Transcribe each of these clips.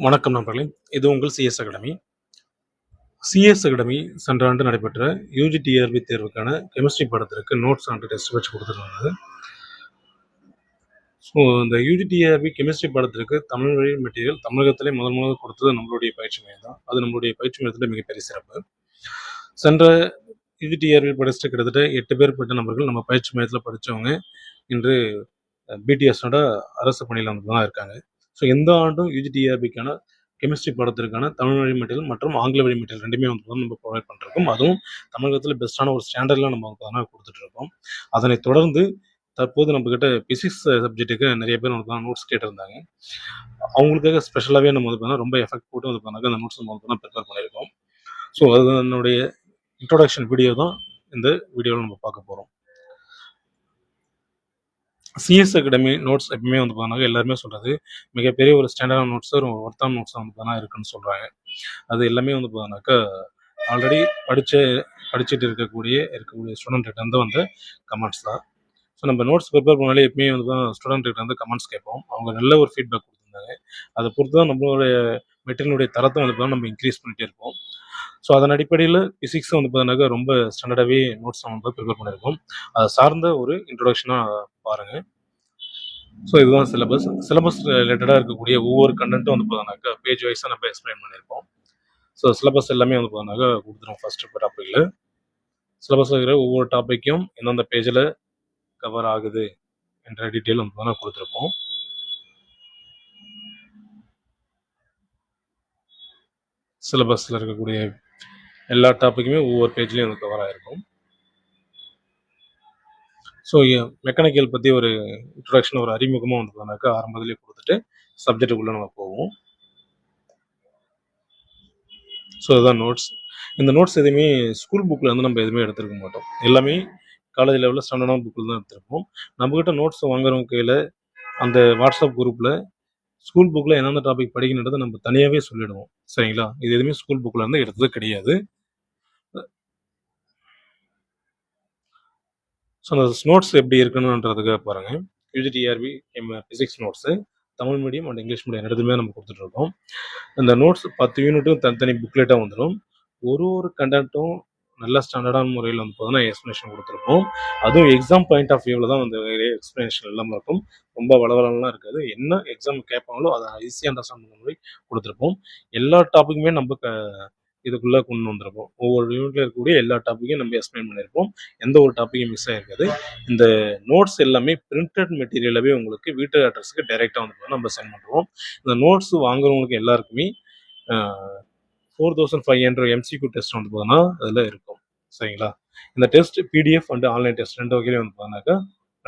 வணக்கம் நண்பர்களே. இது உங்கள் சிஎஸ் அகாடமி. சிஎஸ் அகாடமி சென்ற ஆண்டு நடைபெற்ற யூஜி டிஆர்பி தேர்வுக்கான கெமிஸ்ட்ரி பாடத்திற்கு நோட்ஸ் அண்ட் டெஸ்ட் வச்சு கொடுத்துருந்தாங்க. ஸோ இந்த யூஜி டிஆர்பி கெமிஸ்ட்ரி பாடத்திற்கு தமிழ் வழி மெட்டீரியல் தமிழகத்திலே முதல் கொடுத்தது நம்மளுடைய பயிற்சி மையம் தான். அது நம்மளுடைய பயிற்சி மையத்தில் மிகப்பெரிய சிறப்பு. சென்ற யூஜி டிஆர்பி படிச்சுட்டு கிட்டத்தட்ட 8 பேர் பட்ட நபர்கள் நம்ம பயிற்சி மையத்தில் படித்தவங்க இன்று பிடிஎஸோட அரசு பணியில் வந்து தான் இருக்காங்க. ஸோ எந்த ஆண்டும் யூஜி டிஆர்பிக்கான கெமிஸ்ட்ரி பாடத்திற்கான தமிழ் வழி மெட்டீரியல் மற்றும் ஆங்கில வழி மெட்டீரியல் ரெண்டுமே வந்து நம்ம ப்ரொவைட் பண்ணிருக்கோம். அதுவும் தமிழகத்தில் பெஸ்ட்டான ஒரு ஸ்டாண்டர்டில் நம்ம வந்து கொடுத்துட்ருக்கோம். அதனைத் தொடர்ந்து தற்போது நம்மக்கிட்ட பிசிக்ஸ் சப்ஜெக்ட்டுக்கு நிறைய பேர் வந்து நோட்ஸ் கேட்டிருந்தாங்க. அவங்களுக்காக ஸ்பெஷலாகவே நம்ம வந்து ரொம்ப எஃபெக்ட் போட்டு வந்து பண்ணாக்க அந்த நோட்ஸ் நம்ம வந்து ப்ரிப்பேர் பண்ணியிருக்கோம். ஸோ அது என்னுடைய இன்ட்ரோடக்ஷன் வீடியோ தான் இந்த வீடியோவில் நம்ம பார்க்க போகிறோம். சிஎஸ் அகாடமி நோட்ஸ் எப்பவுமே வந்து பார்த்தீங்கன்னா எல்லாருமே சொல்கிறது மிகப்பெரிய ஒரு ஸ்டாண்டர்டான நோட்ஸ் ஒரு ஒர்த்தான நோட்ஸ் வந்து பார்த்தீங்கன்னா இருக்குன்னு சொல்கிறாங்க. அது எல்லாமே வந்து பார்த்தீங்கன்னாக்கா ஆல்ரெடி படிச்சுட்டு இருக்கக்கூடிய ஸ்டூடெண்ட்கிட்ட இருந்து வந்து கமெண்ட்ஸ் தான். ஸோ நம்ம நோட்ஸ் ப்ரிப்பேர் பண்ணாலே எப்பவுமே வந்து ஸ்டூடெண்ட்கிட்ட வந்து கமெண்ட்ஸ் கேட்போம். அவங்க நல்ல ஒரு ஃபீட்பேக் கொடுத்துருந்தாங்க. அதை பொறுத்து தான் நம்மளுடைய மெட்டீரியலுடைய தரத்தை வந்து பார்த்தீங்கன்னா நம்ம இன்க்ரீஸ் பண்ணிகிட்டே இருப்போம். ஸோ அதன் அடிப்படையில் பிசிக்ஸ் வந்து பார்த்தீங்கன்னாக்கா ரொம்ப ஸ்டாண்டர்டாகவே நோட்ஸ் நம்ம ப்ரிப்பேர் பண்ணியிருக்கோம். அதை சார்ந்த ஒரு இன்ட்ரொடக்ஷனாக பாருங்கள். ஸோ இதுதான் சிலபஸ் ரிலேட்டடாக இருக்கக்கூடிய ஒவ்வொரு கண்டென்ட்டும் வந்து பார்த்தீங்கன்னாக்கா பேஜ் வைஸாக நம்ம எக்ஸ்பிளைன் பண்ணியிருப்போம். ஸோ சிலபஸ் எல்லாமே வந்து பார்த்தீங்கன்னாக்கா கொடுத்துருவோம். ஃபஸ்ட்டு டாப்பிக்கில் சிலபஸ் இருக்கிற ஒவ்வொரு டாப்பிக்கும் எந்தெந்த பேஜில் கவர் ஆகுது என்ற டீட்டெயில் வந்து பார்த்தீங்கன்னா கொடுத்துருப்போம். சிலபஸில் இருக்கக்கூடிய எல்லா டாப்பிக்குமே ஒவ்வொரு பேஜ்லேயும் வந்து கவர் ஆகிருக்கும். ஸோ மெக்கானிக்கல் பற்றி ஒரு இன்ட்ரொடக்ஷன் ஒரு அறிமுகமாக வந்து பார்த்தீங்கன்னாக்கா ஆரம்பத்திலே கொடுத்துட்டு சப்ஜெக்டுக்குள்ளே நம்ம போவோம். ஸோ அதுதான் நோட்ஸ். இந்த நோட்ஸ் எதுவுமே ஸ்கூல் புக்கில் வந்து நம்ம எதுவுமே எடுத்துருக்க மாட்டோம். எல்லாமே காலேஜ் லெவலில் ஸ்டாண்டர்டான புக்கில் தான் எடுத்துருப்போம். நம்மக்கிட்ட நோட்ஸ் வாங்குறவங்க கையில் அந்த வாட்ஸ்அப் குரூப்பில் ஸ்கூல் புக்கில் எந்தெந்த டாபிக் படிக்கணுன்றதை நம்ம தனியாகவே சொல்லிவிடுவோம். சரிங்களா? இது எதுவுமே ஸ்கூல் புக்கில் இருந்து எடுத்தது கிடையாது. ஸோ அந்த நோட்ஸ் எப்படி இருக்கணுன்றதுக்காக பாருங்கள். UGTRB physics notes Tamil medium and English medium ரெண்டுமே நம்ம கொடுத்துட்ருக்கோம். இந்த நோட்ஸ் 10 யூனிட்டும் தனித்தனி புக்லெட்டாக வந்துடும். ஒரு கண்டென்ட்டும் நல்ல ஸ்டாண்டர்டான முறையில் வந்து பார்த்தீங்கன்னா எக்ஸ்ப்ளனேஷன் கொடுத்துருப்போம். அதுவும் எக்ஸாம் பாயிண்ட் ஆஃப் வியூவில் தான் வந்து எக்ஸ்ப்ளனேஷன் எல்லாமே இருக்கும். ரொம்ப வளவலம்லாம் இருக்காது. என்ன எக்ஸாம் கேட்பாங்களோ அதை ஈஸியாக அண்டர்ஸ்டாண்ட் பண்ண மாதிரி கொடுத்துருப்போம். எல்லா டாப்பிக்குமே நம்ம இதுக்குள்ளே கொண்டு வந்திருப்போம். ஒவ்வொரு யூனிட்ல இருக்கக்கூடிய எல்லா டாப்பிக்கையும் நம்ம எக்ஸ்பிளைன் பண்ணியிருப்போம். எந்த ஒரு டாப்பிக்கும் மிஸ் ஆகிருக்காது. இந்த நோட்ஸ் எல்லாமே பிரிண்டட் மெட்டீரியலாகவே உங்களுக்கு வீட்டு அட்ரஸுக்கு டைரெக்டாக வந்து நம்ம சென்ட் பண்ணுறோம். இந்த நோட்ஸ் வாங்குறவங்களுக்கு எல்லாருக்குமே 4500 எம்சிக்யூ டெஸ்ட் வந்து பார்த்தோன்னா அதில் இருக்கும். சரிங்களா? இந்த test PDF and online test 2 வகையிலையும் வந்து பார்த்தோன்னாக்கா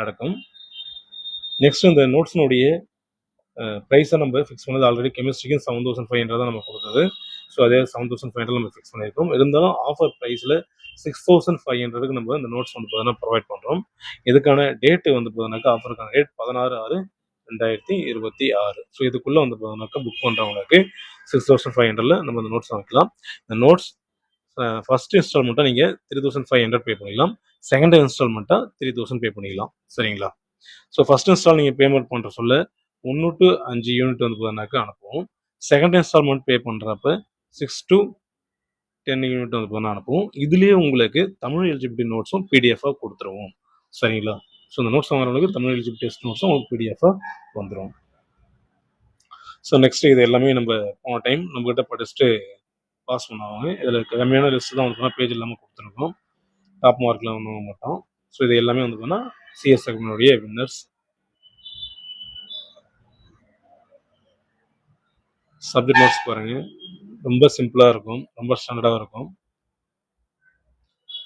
நடக்கும். நெக்ஸ்ட் இந்த நோட்ஸினுடைய ப்ரைஸை நம்ம ஃபிக்ஸ் பண்ணது ஆல்ரெடி கெமிஸ்ட்ரிக்கு 7500 தான் நம்ம கொடுத்தது. ஸோ அதே 7500 நம்ம ஃபிக்ஸ் பண்ணியிருக்கோம். இருந்தாலும் ஆஃபர் ப்ரைஸில் 6500க்கு நம்ம இந்த நோட்ஸ் வந்து பார்த்தீங்கன்னா ப்ரொவைட் பண்ணுறோம். இதுக்கான டேட்டு வந்து பார்த்தீங்கன்னாக்கா ஆஃபருக்கான டேட் 16/6/2026. ஸோ இதுக்குள்ளே வந்து பார்த்தீங்கன்னாக்கா புக் பண்ணுறவங்களுக்கு 6500ல நம்ம இந்த நோட்ஸ் வாங்கிக்கலாம். இந்த நோட்ஸ் ஃபஸ்ட் இன்ஸ்டால்மெண்ட்டாக நீங்கள் 3500 பே பண்ணிக்கலாம். செகண்ட் இன்ஸ்டால்மெண்ட்டாக 3000 பே பண்ணிக்கலாம். சரிங்களா? ஸோ ஃபஸ்ட் இன்ஸ்டால் நீங்கள் பேமெண்ட் பண்ணுற சொல்ல 1 to 5 யூனிட் வந்து பார்த்தீங்கன்னாக்கா அனுப்புவோம். செகண்ட் இன்ஸ்டால்மெண்ட் பே பண்ணுறப்ப 6 to 10 யூனிட் வந்து பார்த்தீங்கன்னா அனுப்புவோம். இதுலேயே உங்களுக்கு தமிழ் எலிஜிபிலிட்டி நோட்ஸும் பிடிஎஃபாக கொடுத்துருவோம். சரிங்களா? ஸோ இந்த நோட்ஸ் வாங்குறவங்களுக்கு தமிழ் எலிஜிபிலிட்டி டெஸ்ட் நோட்ஸும் உங்களுக்கு பிடிஎஃபாக வந்துடும். ஸோ நெக்ஸ்ட் இது எல்லாமே நம்ம போன டைம் நம்மகிட்ட படிச்சுட்டு பாஸ் பண்ணுவாங்க. இதில் கம்மியான லிஸ்ட் தான் வந்து பேஜ் இல்லாமல் கொடுத்துருக்கோம். டாப் மார்க்கில் வந்து மாட்டோம். ஸோ இது எல்லாமே வந்து பார்த்தீங்கன்னா சிஎஸ் அகாடமியோடைய வின்னர்ஸ். சப்ஜெக்ட் நோட்ஸ் பாருங்கள், ரொம்ப சிம்பிளாக இருக்கும், ரொம்ப ஸ்டாண்டர்டாக இருக்கும்.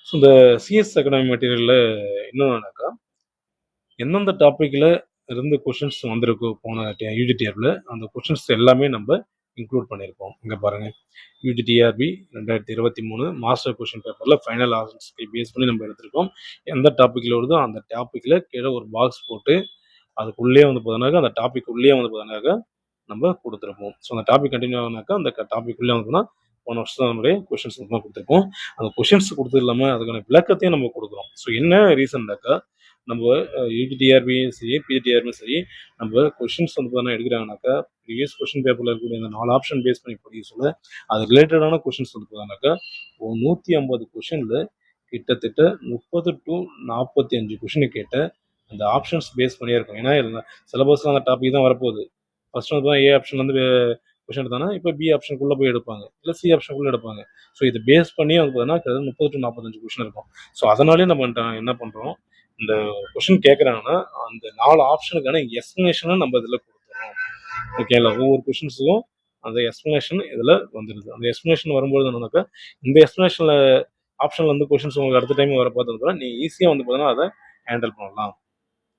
ஸோ இந்த சிஎஸ் அகாடமி மெட்டீரியலில் இன்னொன்றுனாக்கா எந்தெந்த டாப்பிக்கில் இருந்து கொஷின்ஸ் வந்திருக்கோ போன யூஜிடிஆர்பியில் அந்த கொஷின்ஸ் எல்லாமே நம்ம இன்க்ளூட் பண்ணியிருக்கோம். இங்கே பாருங்கள், யூஜிடிஆர்பி 2023 மாஸ்டர் கொஷின் பேப்பரில் ஃபைனல் ஆன்சர்ஸ்க்கு பேஸ் பண்ணி நம்ம எடுத்திருக்கோம். எந்த டாப்பிக்கில் வருதோ அந்த டாப்பிக்கில் கீழே ஒரு பாக்ஸ் போட்டு அதுக்குள்ளேயே வந்து பார்த்தோன்னாக்கா அந்த டாபிக் உள்ளே வந்து பார்த்தோன்னாக்கா நம்ம கொடுத்துருப்போம். ஸோ அந்த டாபிக் கண்டினியூ ஆகுனாக்கா அந்த டாபிக் உள்ளே வந்து போன வருஷம் நம்மளுடைய கொஷின்ஸ் வந்து கொடுத்துருப்போம். அந்த கொஷின்ஸ் கொடுத்தது இல்லாமல் அதுக்கான விளக்கத்தையும் நம்ம கொடுக்குறோம். ஸோ என்ன ரீசன்னாக்கா நம்ம யூபிடிஆர்பியும் சரி, பிஜிடிஆர்பியும் சரி, நம்ம கொஷின்ஸ் வந்து பார்த்தீங்கன்னா எடுக்கிறாங்கனாக்கா, ப்ரீவியஸ் கொஷின் பேப்பரில் இருக்கக்கூடிய இந்த 4 ஆப்ஷன் பேஸ் பண்ணி படிக்க சொல்ல, அது ரிலேட்டடான கொஷின்ஸ் வந்து பார்த்தீங்கன்னாக்கா, 150 கொஷினில் கிட்டத்தட்ட 30 to 45 கொஷின் கேட்ட அந்த ஆப்ஷன்ஸ் பேஸ் பண்ணியே இருக்கும். ஏன்னா சிலபஸ்ல அந்த டாபிக் தான் வரப்போகுது. ஃபர்ஸ்ட் வந்து ஏ ஆப்ஷன் வந்து கொஷின் எடுத்தாங்கன்னா, இப்போ பி ஆப்ஷனுக்குள்ளே போய் எடுப்பாங்க, இல்லை சி ஆப்ஷனுக்குள்ளே எடுப்பாங்க. ஸோ இது பேஸ் பண்ணி வந்து பார்த்தீங்கன்னா கிட்டத்தட்ட 30 to 45 கொஷின் இருக்கும். ஸோ அதனாலே நம்ம என்ன பண்ணுறோம், இந்த கொஷின் கேட்குறாங்கன்னா அந்த 4 ஆப்ஷனுக்கான எக்ஸ்பிளனேஷனை நம்ம இதில் கொடுத்துறோம். ஓகேங்களா? ஒவ்வொரு கொஷின்ஸுக்கும் அந்த எக்ஸ்பிளனேஷன் இதில் வந்துடுது. அந்த எக்ஸ்பிளனேஷன் வரும்போது என்னன்னாக்கா, இந்த எக்ஸ்பிளனேஷனில் ஆப்ஷனில் வந்து கொஷின்ஸ் உங்களுக்கு அடுத்த டைம் வர பார்த்ததுன்னா நீங்கள் ஈஸியாக வந்து பார்த்தீங்கன்னா அதை ஹேண்டில் பண்ணலாம்.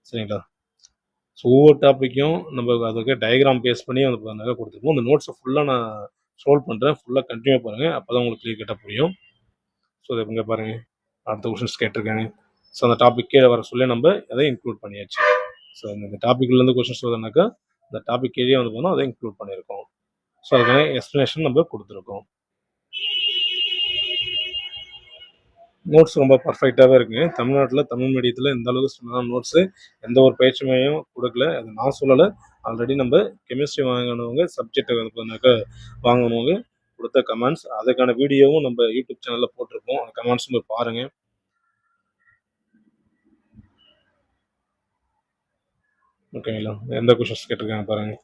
சரிங்களா? ஸோ ஒவ்வொரு டாப்பிக்கும் நம்ம அதுக்கு டயக்ராம் பேஸ் பண்ணி வந்து பார்த்தீங்கன்னா கொடுத்துருப்போம். அந்த நோட்ஸை ஃபுல்லாக நான் ஸ்க்ரோல் பண்ணுறேன், ஃபுல்லாக கண்டினியூ பாருங்கள், அப்போ தான் உங்களுக்கு கிளியர் கட்டாக புரியும். ஸோ இதை இங்கே பாருங்கள், அடுத்த கொஷின்ஸ் கேட்டிருக்காங்க. ஸோ அந்த டாபிக் கீழே வர சொல்லி நம்ம அதை இன்க்ளூட் பண்ணியாச்சு. ஸோ இந்த டாப்பிக்லேருந்து கொஷின்ஸ் வருதுனாக்கா இந்த டாபிக் கீழே வந்து போனால் அதை இன்க்ளூட் பண்ணியிருக்கோம். ஸோ அதுக்கான எக்ஸ்ப்ளனேஷன் நம்ம கொடுத்துருக்கோம். நோட்ஸ் ரொம்ப பர்ஃபெக்டாகவே இருக்குங்க. தமிழ்நாட்டில் தமிழ் மீடியத்தில் இந்த அளவுக்கு ஸ்ட்ராங்கான நோட்ஸு எந்த ஒரு பயிற்சி மையம் கொடுக்கல. அது நான் சொல்லலை, ஆல்ரெடி நம்ம கெமிஸ்ட்ரி வாங்கினவங்க, சப்ஜெக்டை வந்து பார்த்தீங்கன்னாக்கா வாங்கினவங்க கொடுத்த கமெண்ட்ஸ். அதுக்கான வீடியோவும் நம்ம யூடியூப் சேனலில் போட்டிருப்போம். அந்த கமெண்ட்ஸும் போய் பாருங்கள். ஓகேங்களா? எந்த கொஷின்ஸ் கேட்டிருக்காங்க பாருங்கள்.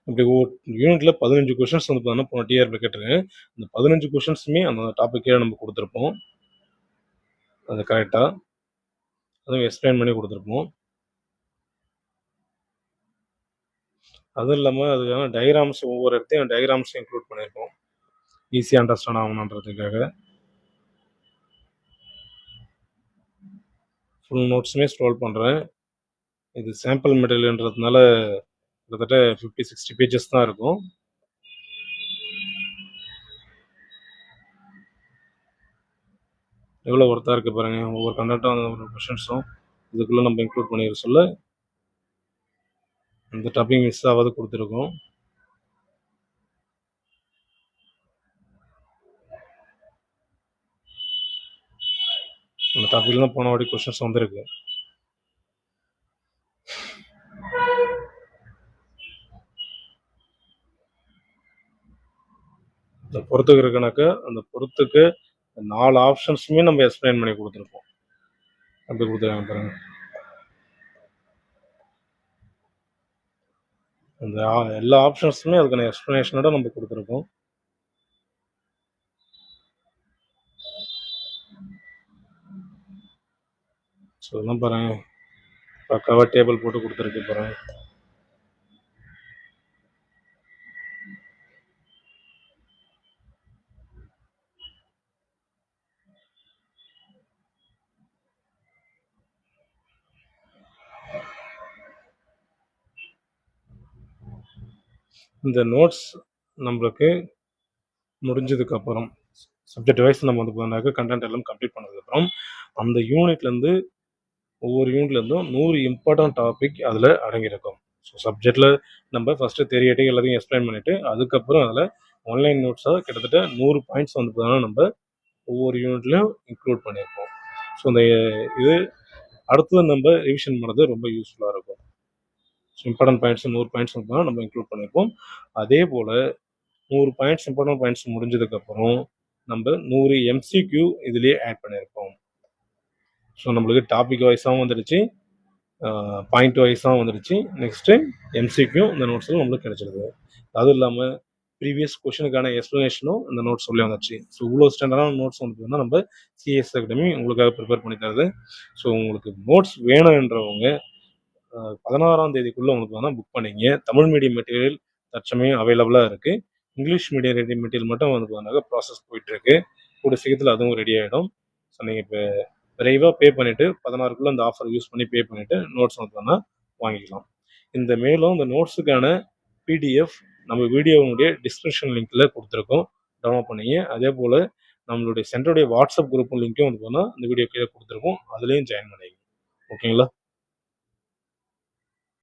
இப்படி ஒவ்வொரு யூனிட்ல 15 கொஷின்ஸ் வந்து பார்த்தீங்கன்னா போன டிஆர்பி கேட்டிருக்கேன். அந்த 15 கொஷின்ஸுமே அந்த டாப்பிக்கே நம்ம கொடுத்துருப்போம். அது கரெக்டாக அதுவும் எக்ஸ்பிளைன் பண்ணி கொடுத்துருப்போம். அதுவும் இல்லாமல் அதுக்கான டயக்ராம்ஸ் ஒவ்வொரு இடத்தையும் டயக்ராம்ஸும் இன்க்ளூட் பண்ணியிருக்கோம், ஈஸியாக அண்டர்ஸ்டாண்ட் ஆகணுன்றதுக்காக. ஃபுல் நோட்ஸுமே ஸ்க்ரோல் பண்ணுறேன். இது சாம்பிள் மெட்டீரியல்ன்றதுனால கிட்டத்தட்ட 50-60 பேஜஸ் தான் இருக்கும். எவ்வளோ ஒர்த்தாக இருக்குது பாருங்கள். ஒவ்வொரு கண்டென்ட்டும் ஒரு கொஷின்ஸும் இதுக்குள்ளே நம்ம இன்க்ளூட் பண்ணிட சொல்ல இந்த டாபிக் மிஸ் ஆகாது கொடுத்துருக்கோம். அந்த டாபிக்ல தான் போன வாட்டி கொஷின்ஸ் வந்துருக்கு. இந்த பொறுத்துக்கு இருக்குனாக்கா அந்த பொறுத்துக்கு 4 ஆப்ஷன்ஸுமே நம்ம எக்ஸ்பிளைன் பண்ணி கொடுத்துருப்போம். அப்படி கொடுத்துருக்காங்க பாருங்க. அந்த எல்லா ஆப்ஷன்ஸுமே அதுக்கான எக்ஸ்பிளனேஷனோட நம்ம கொடுத்துருக்கோம். ஸோ இதெல்லாம் பாருங்க, பக்காவாக டேபிள் போட்டு கொடுத்துருக்கு பாருங்க. இந்த நோட்ஸ் நம்மளுக்கு முடிஞ்சதுக்கப்புறம் சப்ஜெக்ட் வைஸ் நம்ம வந்து பார்த்தீங்கன்னாக்கா கண்டென்ட் எல்லாம் கம்ப்ளீட் பண்ணதுக்கப்புறம் அந்த யூனிட்லேருந்து ஒவ்வொரு யூனிட்லேருந்தும் 100 இம்பார்ட்டன்ட் டாபிக் அதில் அடங்கியிருக்கும். ஸோ சப்ஜெக்டில் நம்ம ஃபஸ்ட்டு தியரிட்டிக் எல்லாத்தையும் எக்ஸ்பிளைன் பண்ணிவிட்டு அதுக்கப்புறம் அதில் ஆன்லைன் நோட்ஸாக கிட்டத்தட்ட 100 பாயிண்ட்ஸ் வந்து பார்த்தீங்கன்னா நம்ம ஒவ்வொரு யூனிட்லையும் இன்க்ளூட் பண்ணியிருப்போம். ஸோ இந்த இது அடுத்தது நம்ம ரிவிஷன் பண்ணுறது ரொம்ப யூஸ்ஃபுல்லாக இருக்கும். ஸோ இம்பார்ட்டன்ட் பாயிண்ட்ஸ் 100 பாயிண்ட்ஸ் வந்து நம்ம இன்க்ளூட் பண்ணியிருப்போம். அதே போல் 100 பாயிண்ட்ஸ் இம்பார்ட்டன்ட் பாயிண்ட்ஸ் முடிஞ்சதுக்கப்புறம் நம்ம 100 எம்சிக்யூ இதுலேயே ஆட் பண்ணியிருப்போம். ஸோ நம்மளுக்கு டாபிக் வைஸாகவும் வந்துடுச்சு, பாயிண்ட் வைஸாகவும் வந்துடுச்சு. நெக்ஸ்ட்டு எம்சிக்யூ இந்த நோட்ஸில் நம்மளுக்கு கிடைச்சிருது. அதுவும் இல்லாமல் ப்ரீவியஸ் கொஷனுக்கான எக்ஸ்ப்ளனேஷனும் இந்த நோட்ஸ் சொல்லி வந்துச்சு. ஸோ இவ்வளோ ஸ்டாண்டர்டான நோட்ஸ் வந்து பார்த்தீங்கன்னா நம்ம சிஎஸ் அகாடமி உங்களுக்காக ப்ரிப்பேர் பண்ணி தருது. ஸோ உங்களுக்கு நோட்ஸ் வேணுன்றவங்க 16ஆம் தேதிக்குள்ளே உங்களுக்கு வேணால் புக் பண்ணிங்க. தமிழ் மீடியம் மெட்டீரியல் தற்சமயம் அவைலபிளாக இருக்குது. இங்கிலீஷ் மீடியம் மெட்டீரியல் மட்டும் வந்து பார்த்தீங்கன்னா ப்ராசஸ் போயிட்டுருக்கு. கூட சீக்கிரத்தில் அதுவும் ரெடி ஆகிடும். ஸோ நீங்கள் இப்போ விரைவாக பே பண்ணிவிட்டு 16க்குள்ளே அந்த ஆஃபர் யூஸ் பண்ணி பே பண்ணிவிட்டு நோட்ஸ் வந்து பார்த்தீங்கன்னா வாங்கிக்கலாம். இந்த மேலும் இந்த நோட்ஸுக்கான பிடிஎஃப் நம்ம வீடியோவுடைய டிஸ்கிரிப்ஷன் லிங்க்கில் கொடுத்துருக்கோம், டவுன்லோட் பண்ணிங்க. அதே போல் நம்மளுடைய சென்டருடைய வாட்ஸ்அப் குரூப் லிங்க்கும் வந்து பார்த்தீங்கன்னா இந்த வீடியோ கீழே கொடுத்துருக்கோம், அதுலேயும் ஜாயின் பண்ணிங்க. ஓகேங்களா?